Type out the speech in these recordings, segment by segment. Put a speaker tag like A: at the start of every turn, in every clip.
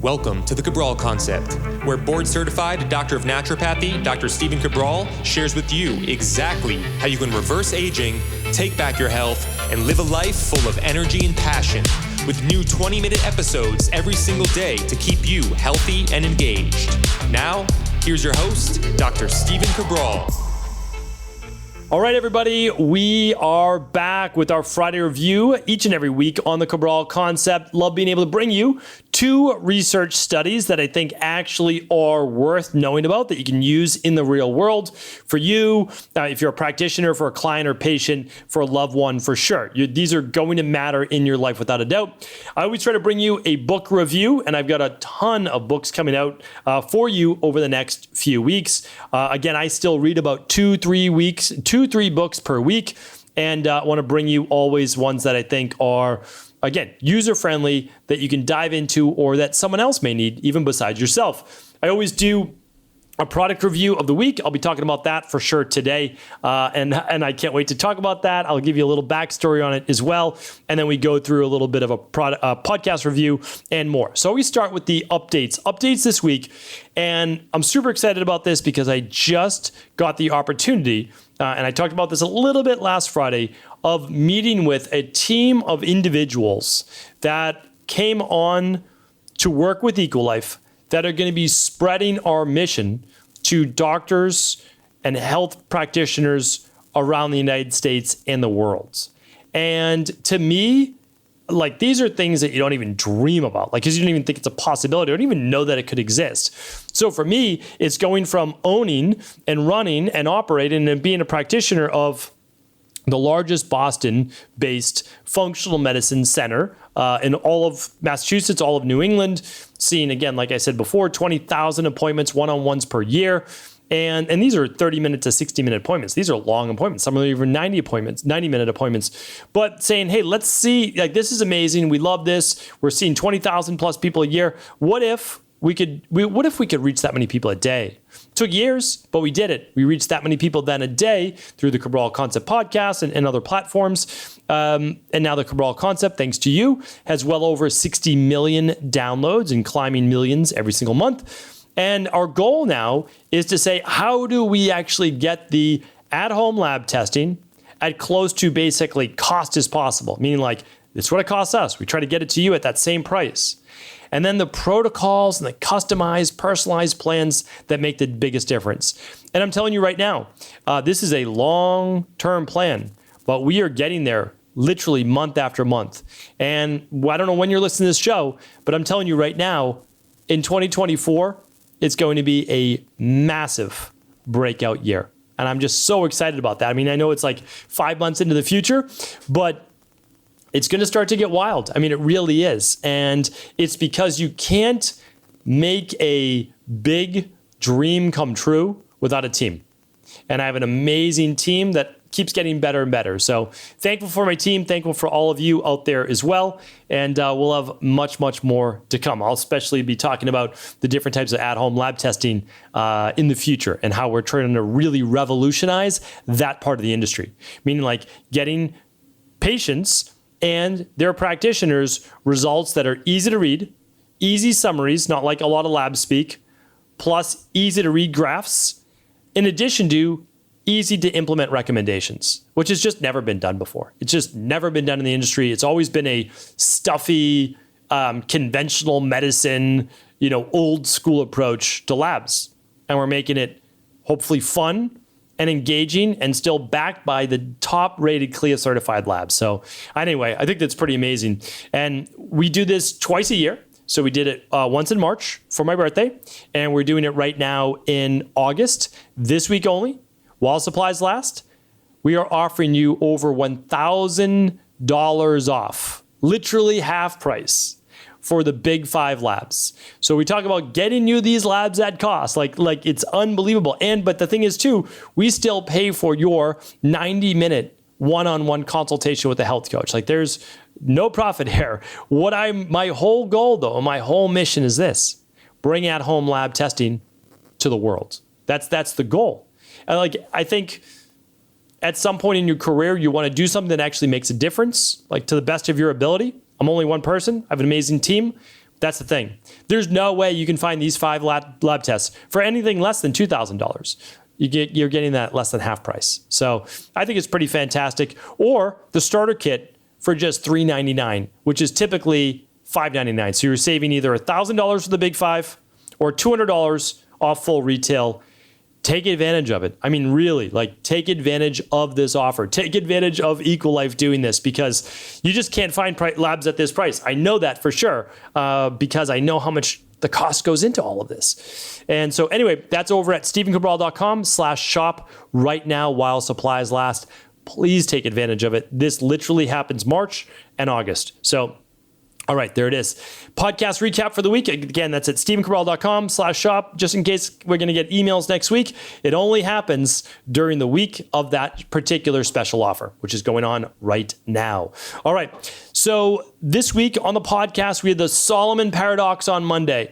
A: Welcome to the Cabral Concept, where board-certified Doctor of Naturopathy, Dr. Stephen Cabral, shares with you exactly how you can reverse aging, take back your health, and live a life full of energy and passion, with new 20-minute episodes every single day to keep you healthy and engaged. Now, here's your host, Dr. Stephen Cabral.
B: All right, everybody, we are back with our Friday review each and every week on the Cabral Concept. Love being able to bring you two research studies that I think actually are worth knowing about that you can use in the real world for you, if you're a practitioner, for a client or patient, for a loved one, for sure. These are going to matter in your life without a doubt. I always try to bring you a book review, and I've got a ton of books coming out for you over the next few weeks. Again, I still read about two, three books per week, and I want to bring you always ones that I think are, again, user-friendly, that you can dive into or that someone else may need, even besides yourself. I always do a product review of the week. I'll be talking about that for sure today, and I can't wait to talk about that. I'll give you a little backstory on it as well, and then we go through a little bit of a podcast review and more. So we start with the updates this week, and I'm super excited about this because I just got the opportunity, and I talked about this a little bit last Friday, of meeting with a team of individuals that came on to work with Equilife that are going to be spreading our mission to doctors and health practitioners around the United States and the world. And to me, like, these are things that you don't even dream about, like, because you don't even think it's a possibility. I don't even know that it could exist. So for me, it's going from owning and running and operating and being a practitioner of the largest Boston-based functional medicine center in all of Massachusetts, all of New England, seeing, again, like I said before, 20,000 appointments, one-on-ones per year. And these are 30-minute to 60-minute appointments. These are long appointments. Some are even 90-minute appointments. But saying, hey, let's see, like, this is amazing. We love this. We're seeing 20,000 plus people a year. What if we could reach that many people a day? It took years, but we did it. We reached that many people then a day through the Cabral Concept podcast and other platforms. And now the Cabral Concept, thanks to you, has well over 60 million downloads and climbing millions every single month. And our goal now is to say, how do we actually get the at-home lab testing at close to basically cost as possible? Meaning, like, it's what it costs us. We try to get it to you at that same price. And then the protocols and the customized, personalized plans that make the biggest difference. And I'm telling you right now, this is a long-term plan, but we are getting there literally month after month. And I don't know when you're listening to this show, but I'm telling you right now, in 2024, it's going to be a massive breakout year. And I'm just so excited about that. I mean, I know it's like 5 months into the future, but it's going to start to get wild. I mean, it really is. And it's because you can't make a big dream come true without a team. And I have an amazing team that keeps getting better and better. So thankful for my team, thankful for all of you out there as well. And we'll have much, much more to come. I'll especially be talking about the different types of at-home lab testing in the future and how we're trying to really revolutionize that part of the industry. Meaning, like, getting patients and their practitioners results that are easy to read, easy summaries, not like a lot of lab speak, plus easy to read graphs, in addition to easy to implement recommendations, which has just never been done before. It's just never been done in the industry. It's always been a stuffy, conventional medicine, old school approach to labs. And we're making it hopefully fun and engaging and still backed by the top-rated CLIA certified labs. So anyway, I think that's pretty amazing. And we do this twice a year. So we did it once in March for my birthday, and we're doing it right now in August, this week only, while supplies last. We are offering you over $1,000 off, literally half price, for the big 5 labs. So we talk about getting you these labs at cost, like it's unbelievable. But the thing is too, we still pay for your 90-minute one-on-one consultation with a health coach. Like, there's no profit here. My whole goal though, my whole mission is this: bring at-home lab testing to the world. That's the goal. And I think at some point in your career, you want to do something that actually makes a difference, like to the best of your ability. I'm only one person. I have an amazing team, That's the thing. There's no way you can find these 5 lab tests for anything less than $2,000. You're getting that less than half price. So I think it's pretty fantastic. Or the starter kit for just $399, which is typically $599. So you're saving either $1,000 for the big 5 or $200 off full retail. Take advantage of it. I mean, really, like, take advantage of this offer. Take advantage of Equilife doing this, because you just can't find labs at this price. I know that for sure, because I know how much the cost goes into all of this. And so anyway, that's over at StephenCabral.com/shop right now while supplies last. Please take advantage of it. This literally happens March and August. So all right, there it is. Podcast recap for the week. Again, that's at StephenCabral.com/shop. Just in case we're going to get emails next week, it only happens during the week of that particular special offer, which is going on right now. All right. So this week on the podcast, we had the Solomon Paradox on Monday.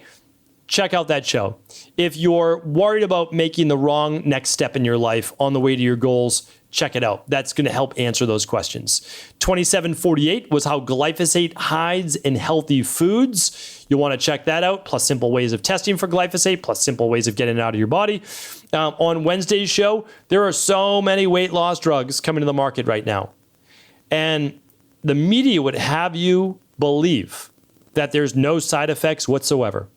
B: Check out that show. If you're worried about making the wrong next step in your life on the way to your goals, check it out. That's going to help answer those questions. 2748 was how glyphosate hides in healthy foods. You'll want to check that out, plus simple ways of testing for glyphosate, plus simple ways of getting it out of your body. On Wednesday's show, there are so many weight loss drugs coming to the market right now. And the media would have you believe that there's no side effects whatsoever.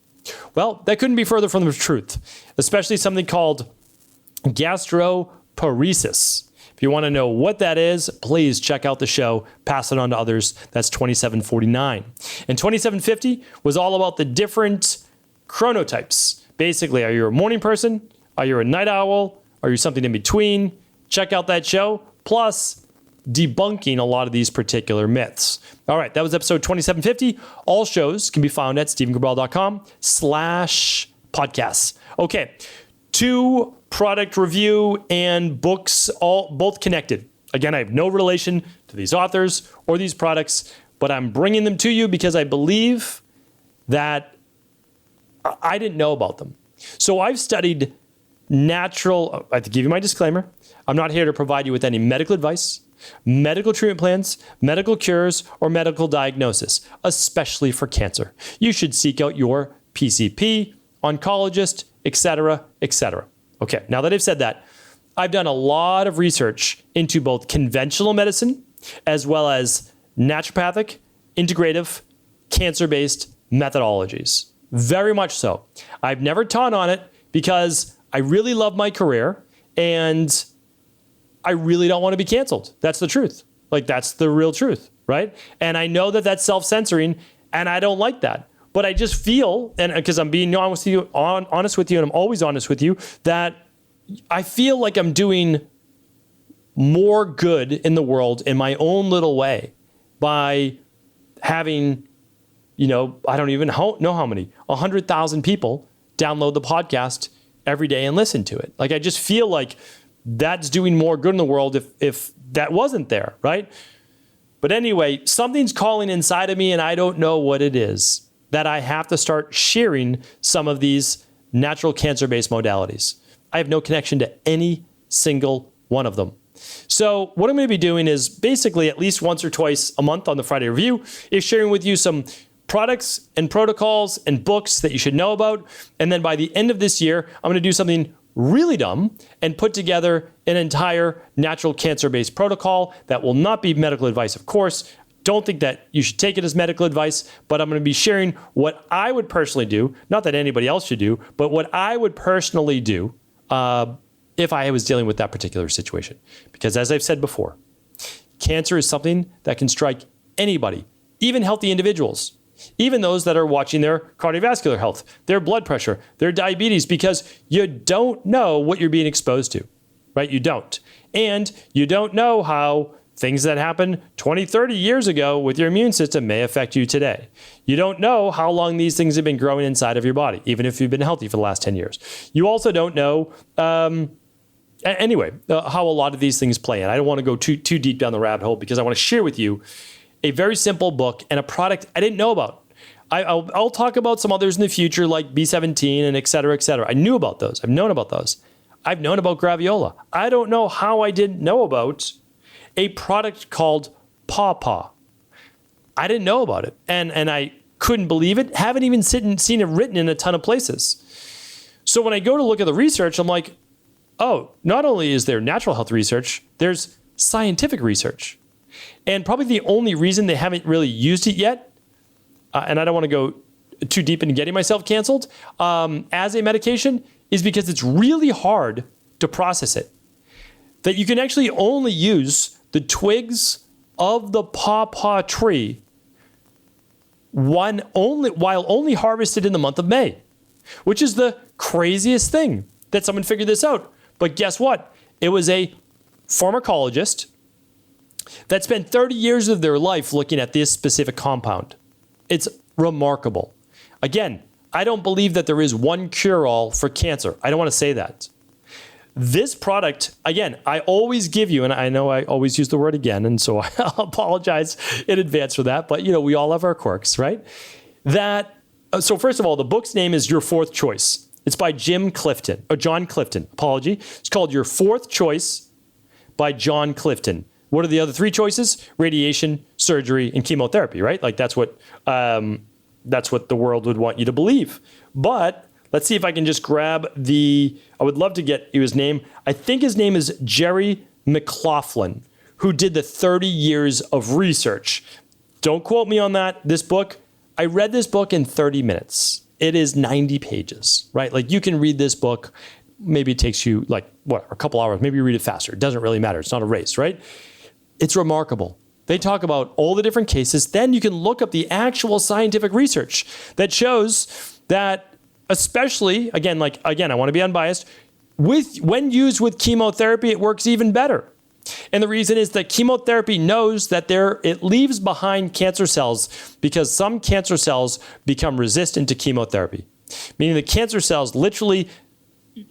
B: Well, that couldn't be further from the truth, especially something called gastroparesis. If you want to know what that is, please check out the show, pass it on to others. That's 2749. And 2750 was all about the different chronotypes. Basically, are you a morning person? Are you a night owl? Are you something in between? Check out that show. Plus, debunking a lot of these particular myths. All right, that was episode 2750. All shows can be found at StephenCabral.com/podcasts. Okay, 2 product review and books, both connected. Again, I have no relation to these authors or these products, but I'm bringing them to you because I believe that I didn't know about them. So I've studied natural, I have to give you my disclaimer. I'm not here to provide you with any medical advice, medical treatment plans, medical cures, or medical diagnosis, especially for cancer. You should seek out your PCP, oncologist, etc., etc. Okay, now that I've said that, I've done a lot of research into both conventional medicine as well as naturopathic, integrative, cancer-based methodologies. Very much so. I've never taught on it because I really love my career and I really don't want to be canceled. That's the truth. Like, that's the real truth, right? And I know that that's self-censoring and I don't like that. But I just feel, and because I'm being honest with you, and I'm always honest with you, that I feel like I'm doing more good in the world in my own little way by having, I don't even know how many, 100,000 people download the podcast every day and listen to it. Like, I just feel like that's doing more good in the world if that wasn't there, right? But anyway, something's calling inside of me and I don't know what it is, that I have to start sharing some of these natural cancer-based modalities. I have no connection to any single one of them. So what I'm going to be doing is basically at least once or twice a month on the Friday Review is sharing with you some products and protocols and books that you should know about. And then by the end of this year, I'm going to do something really dumb and put together an entire natural cancer-based protocol that will not be medical advice, of course. Don't think that you should take it as medical advice, but I'm going to be sharing what I would personally do, not that anybody else should do, but what I would personally do if I was dealing with that particular situation. Because as I've said before, cancer is something that can strike anybody, even healthy individuals, even those that are watching their cardiovascular health, their blood pressure, their diabetes, because you don't know what you're being exposed to, right? You don't. And you don't know how things that happened 20, 30 years ago with your immune system may affect you today. You don't know how long these things have been growing inside of your body, even if you've been healthy for the last 10 years. You also don't know, how a lot of these things play in. I don't want to go too deep down the rabbit hole because I want to share with you a very simple book and a product I didn't know about. I'll talk about some others in the future like B17 and et cetera, et cetera. I knew about those. I've known about those. I've known about graviola. I don't know how I didn't know about a product called Paw Paw. I didn't know about it. And I couldn't believe it. Haven't even seen it written in a ton of places. So when I go to look at the research, I'm like, oh, not only is there natural health research, there's scientific research. And probably the only reason they haven't really used it yet, and I don't want to go too deep into getting myself canceled, as a medication, is because it's really hard to process it. That you can actually only use the twigs of the Paw Paw tree while only harvested in the month of May, which is the craziest thing that someone figured this out. But guess what? It was a pharmacologist that spent 30 years of their life looking at this specific compound. It's remarkable. Again, I don't believe that there is one cure-all for cancer. I don't want to say that. This product, again, I always give you, and I know I always use the word again, and so I apologize in advance for that, but we all have our quirks, right? So first of all, the book's name is Your Fourth Choice. It's by John Clifton, apology. It's called Your Fourth Choice by John Clifton. What are the other three choices? Radiation, surgery, and chemotherapy, right? Like that's what the world would want you to believe. But let's see if I can just grab I would love to get you his name. I think his name is Jerry McLaughlin, who did the 30 years of research. Don't quote me on that. This book, I read this book in 30 minutes. It is 90 pages, right? Like you can read this book. Maybe it takes you a couple hours. Maybe you read it faster. It doesn't really matter. It's not a race, right? It's remarkable. They talk about all the different cases. Then you can look up the actual scientific research that shows that, especially, again, I want to be unbiased, when used with chemotherapy, it works even better. And the reason is that chemotherapy knows that it leaves behind cancer cells because some cancer cells become resistant to chemotherapy, meaning the cancer cells literally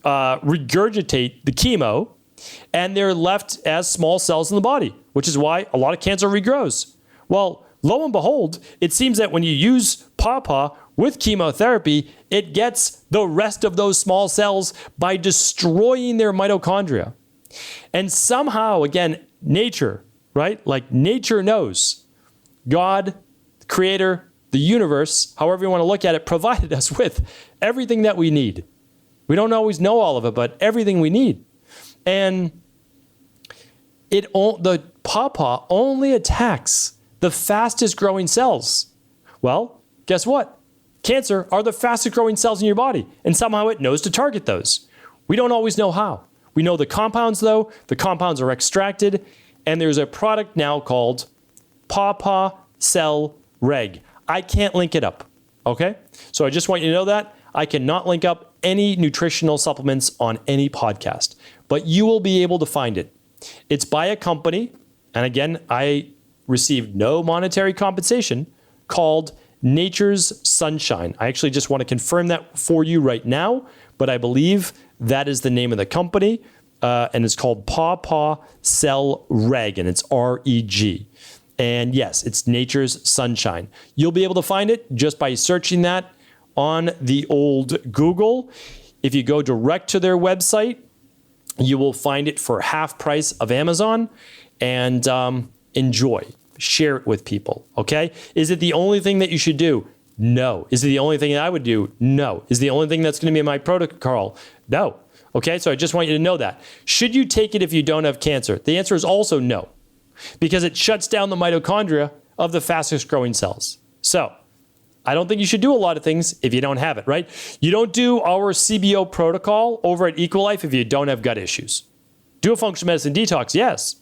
B: regurgitate the chemo and they're left as small cells in the body, which is why a lot of cancer regrows. Well, lo and behold, it seems that when you use Paw Paw with chemotherapy, it gets the rest of those small cells by destroying their mitochondria. And somehow, again, nature, right? Like nature knows. God, the creator, the universe, however you want to look at it, provided us with everything that we need. We don't always know all of it, but everything we need. And the Paw Paw only attacks the fastest growing cells. Well, guess what? Cancer are the fastest growing cells in your body, and somehow it knows to target those. We don't always know how. We know the compounds, though. The compounds are extracted, and there's a product now called Paw Paw Cell Reg. I can't link it up, okay? So I just want you to know that. I cannot link up any nutritional supplements on any podcast, but you will be able to find it. It's by a company, and again, I received no monetary compensation, called Nature's Sunshine. I actually just want to confirm that for you right now, but I believe that is the name of the company, and it's called Paw Paw Cell Reg, and it's REG. And yes, it's Nature's Sunshine. You'll be able to find it just by searching that on the old Google. If you go direct to their website, you will find it for half price of Amazon, and enjoy. Share it with people, okay? Is it the only thing that you should do? No. Is it the only thing that I would do? No. Is it the only thing that's going to be in my protocol? No. Okay, so I just want you to know that. Should you take it if you don't have cancer? The answer is also no, because it shuts down the mitochondria of the fastest growing cells. So I don't think you should do a lot of things if you don't have it, right? You don't do our CBO protocol over at Equalife if you don't have gut issues. Do a functional medicine detox, yes.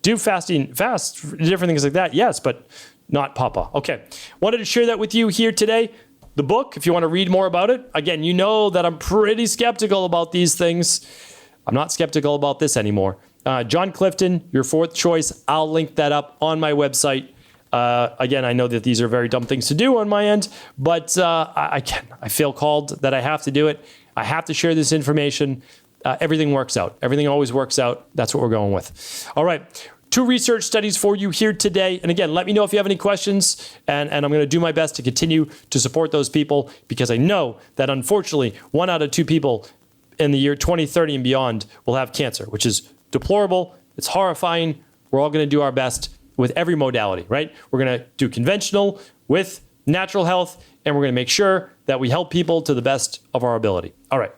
B: Do fast, different things like that, yes, but not Paw Paw. Okay, wanted to share that with you here today. The book, if you want to read more about it, again, you know that I'm pretty skeptical about these things. I'm not skeptical about this anymore. John Clifton, Your Fourth Choice. I'll link that up on my website. Again, I know that these are very dumb things to do on my end, but I feel called that I have to do it. I have to share this information. Everything works out. Everything always works out. That's what we're going with. All right. 2 research studies for you here today. And again, let me know if you have any questions, and I'm going to do my best to continue to support those people, because I know that unfortunately 1 out of 2 people in the year 2030 and beyond will have cancer, which is deplorable. It's horrifying. We're all going to do our best with every modality, right? We're going to do conventional with natural health, and we're going to make sure that we help people to the best of our ability. All right.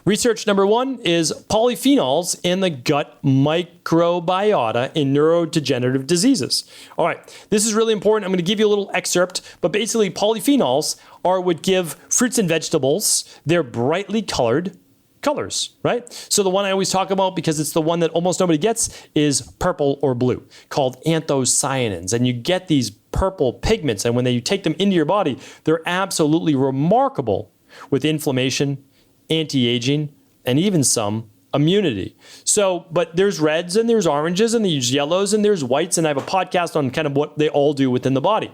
B: Research number 1 is polyphenols in the gut microbiota in neurodegenerative diseases. All right, this is really important. I'm going to give you a little excerpt, but basically polyphenols are what give fruits and vegetables their brightly colored colors, right? So the one I always talk about, because it's the one that almost nobody gets, is purple or blue, called anthocyanins. And you get these purple pigments, and when you take them into your body, they're absolutely remarkable with inflammation, anti-aging, and even some immunity. So, but there's reds and there's oranges and there's yellows and there's whites, and I have a podcast on kind of what they all do within the body.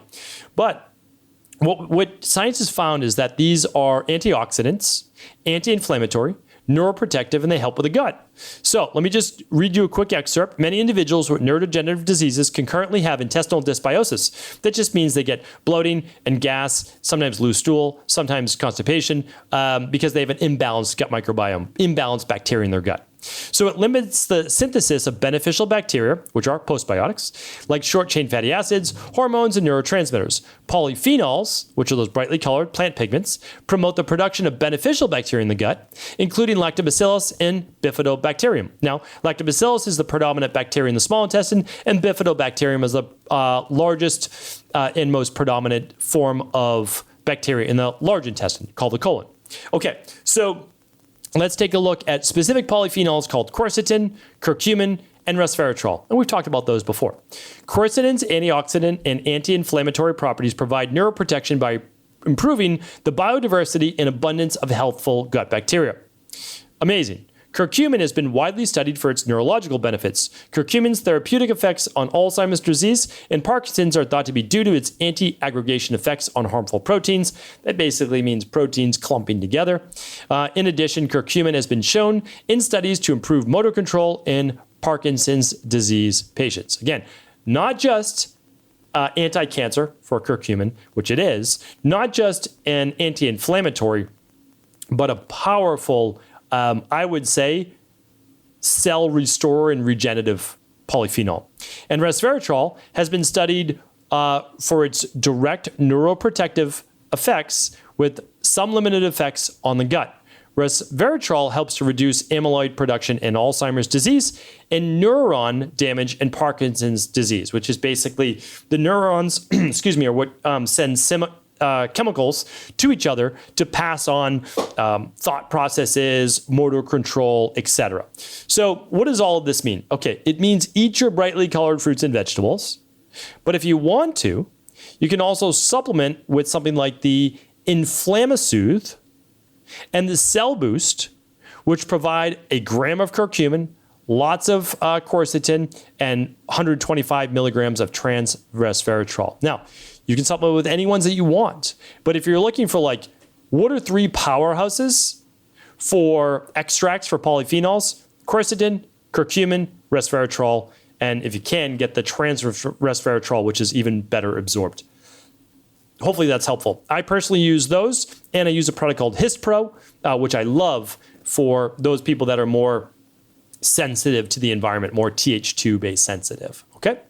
B: But what science has found is that these are antioxidants, anti-inflammatory, neuroprotective, and they help with the gut. So let me just read you a quick excerpt. Many individuals with neurodegenerative diseases can currently have intestinal dysbiosis. That just means they get bloating and gas, sometimes loose stool, sometimes constipation, because they have an imbalanced gut microbiome, imbalanced bacteria in their gut. So it limits the synthesis of beneficial bacteria, which are postbiotics, like short-chain fatty acids, hormones, and neurotransmitters. Polyphenols, which are those brightly colored plant pigments, promote the production of beneficial bacteria in the gut, including lactobacillus and bifidobacterium. Now, lactobacillus is the predominant bacteria in the small intestine, and bifidobacterium is the largest and most predominant form of bacteria in the large intestine, called the colon. Okay, so let's take a look at specific polyphenols called quercetin, curcumin, and resveratrol. And we've talked about those before. Quercetin's antioxidant and anti-inflammatory properties provide neuroprotection by improving the biodiversity and abundance of healthful gut bacteria. Amazing. Curcumin has been widely studied for its neurological benefits. Curcumin's therapeutic effects on Alzheimer's disease and Parkinson's are thought to be due to its anti-aggregation effects on harmful proteins. That basically means proteins clumping together. In addition, curcumin has been shown in studies to improve motor control in Parkinson's disease patients. Again, not just anti-cancer for curcumin, which it is, not just an anti-inflammatory, but a powerful I would say cell restorer and regenerative polyphenol. And resveratrol has been studied for its direct neuroprotective effects with some limited effects on the gut. Resveratrol helps to reduce amyloid production in Alzheimer's disease and neuron damage in Parkinson's disease, which is basically the neurons, are what send chemicals to each other to pass on thought processes, motor control, etc. So what does all of this mean? Okay, it means eat your brightly colored fruits and vegetables, but if you want to, you can also supplement with something like the Inflammasoothe and the Cell Boost, which provide a gram of curcumin, lots of quercetin, and 125 milligrams of trans resveratrol. Now, you can supplement with any ones that you want. But if you're looking for like, what are 3 powerhouses for extracts for polyphenols? Quercetin, curcumin, resveratrol, and if you can, get the trans resveratrol, which is even better absorbed. Hopefully that's helpful. I personally use those, and I use a product called HistPro, which I love for those people that are more sensitive to the environment, more Th2 based sensitive. Okay.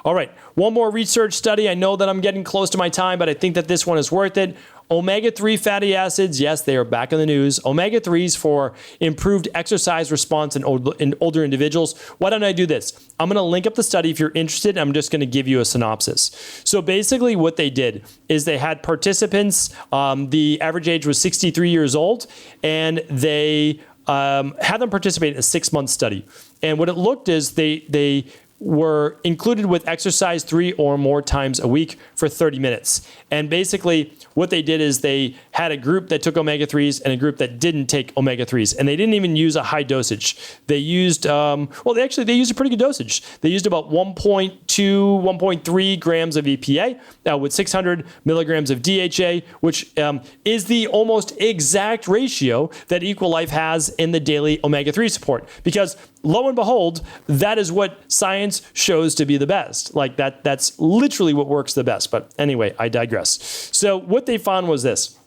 B: All right. One more research study. I know that I'm getting close to my time, but I think that this one is worth it. Omega-3 fatty acids. Yes, they are back in the news. Omega-3s for improved exercise response in older individuals. Why don't I do this? I'm going to link up the study if you're interested. I'm just going to give you a synopsis. So basically what they did is they had participants, the average age was 63 years old, and they had them participate in a 6-month study. And what it looked is they were included with exercise 3 or more times a week for 30 minutes. And basically what they did is they had a group that took omega-3s and a group that didn't take omega-3s. And they didn't even use a high dosage. They used, they used a pretty good dosage. They used about 1.2, 1.3 grams of EPA with 600 milligrams of DHA, which is the almost exact ratio that Equilife has in the daily omega-3 support. Because lo and behold, that is what science shows to be the best. Like that's literally what works the best. But anyway, I digress. So what they found was this,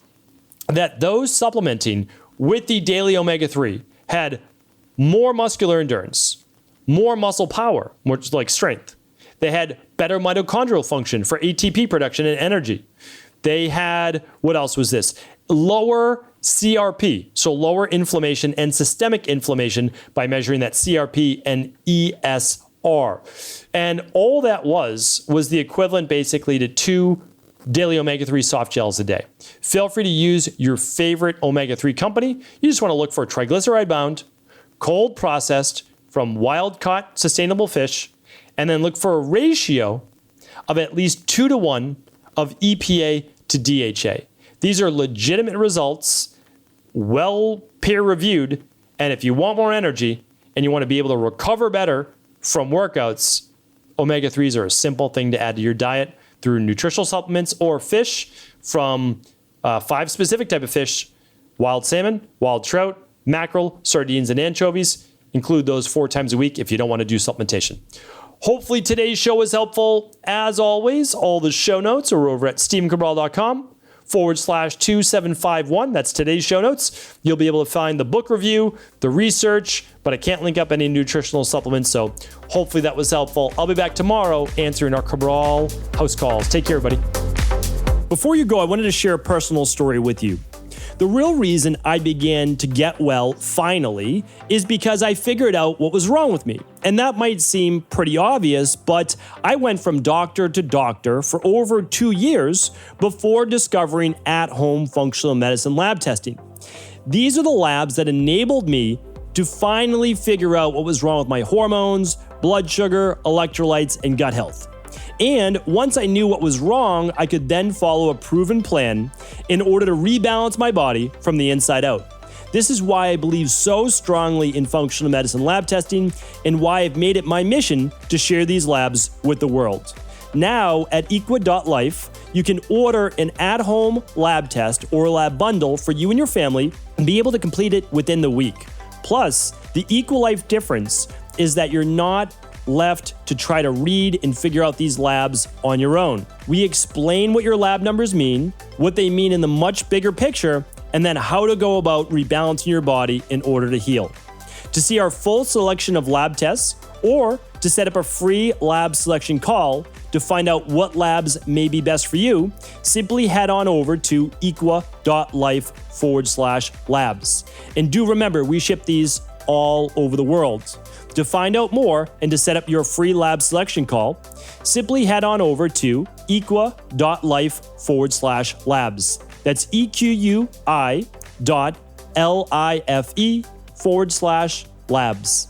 B: that those supplementing with the daily omega-3 had more muscular endurance, more muscle power, more like strength. They had better mitochondrial function for ATP production and energy. They had, what else was this? Lower CRP, so lower inflammation and systemic inflammation by measuring that CRP and ESR. And all that was the equivalent basically to 2 daily omega-3 soft gels a day. Feel free to use your favorite omega-3 company. You just want to look for triglyceride-bound, cold processed from wild-caught sustainable fish, and then look for a ratio of at least 2-to-1 of EPA to DHA. These are legitimate results, well peer-reviewed, and if you want more energy and you want to be able to recover better from workouts, omega-3s are a simple thing to add to your diet through nutritional supplements or fish from 5 specific type of fish: wild salmon, wild trout, mackerel, sardines, and anchovies. Include those 4 times a week if you don't want to do supplementation. Hopefully today's show was helpful. As always, all the show notes are over at StephenCabral.com/2751. That's today's show notes. You'll be able to find the book review, the research, but I can't link up any nutritional supplements, so hopefully that was helpful. I'll be back tomorrow answering our Cabral house calls. Take care, everybody. Before you go, I wanted to share a personal story with you. The real reason I began to get well finally is because I figured out what was wrong with me. And that might seem pretty obvious, but I went from doctor to doctor for over 2 years before discovering at-home functional medicine lab testing. These are the labs that enabled me to finally figure out what was wrong with my hormones, blood sugar, electrolytes, and gut health. And once I knew what was wrong, I could then follow a proven plan in order to rebalance my body from the inside out. This is why I believe so strongly in functional medicine lab testing and why I've made it my mission to share these labs with the world. Now at equa.life, you can order an at-home lab test or lab bundle for you and your family and be able to complete it within the week. Plus, the EquaLife difference is that you're not left to try to read and figure out these labs on your own. We explain what your lab numbers mean, what they mean in the much bigger picture, and then how to go about rebalancing your body in order to heal. To see our full selection of lab tests or to set up a free lab selection call to find out what labs may be best for you, simply head on over to equa.life/labs. And do remember, we ship these all over the world. To find out more and to set up your free lab selection call, simply head on over to equa.life/labs. That's EQUI.LIFE/labs.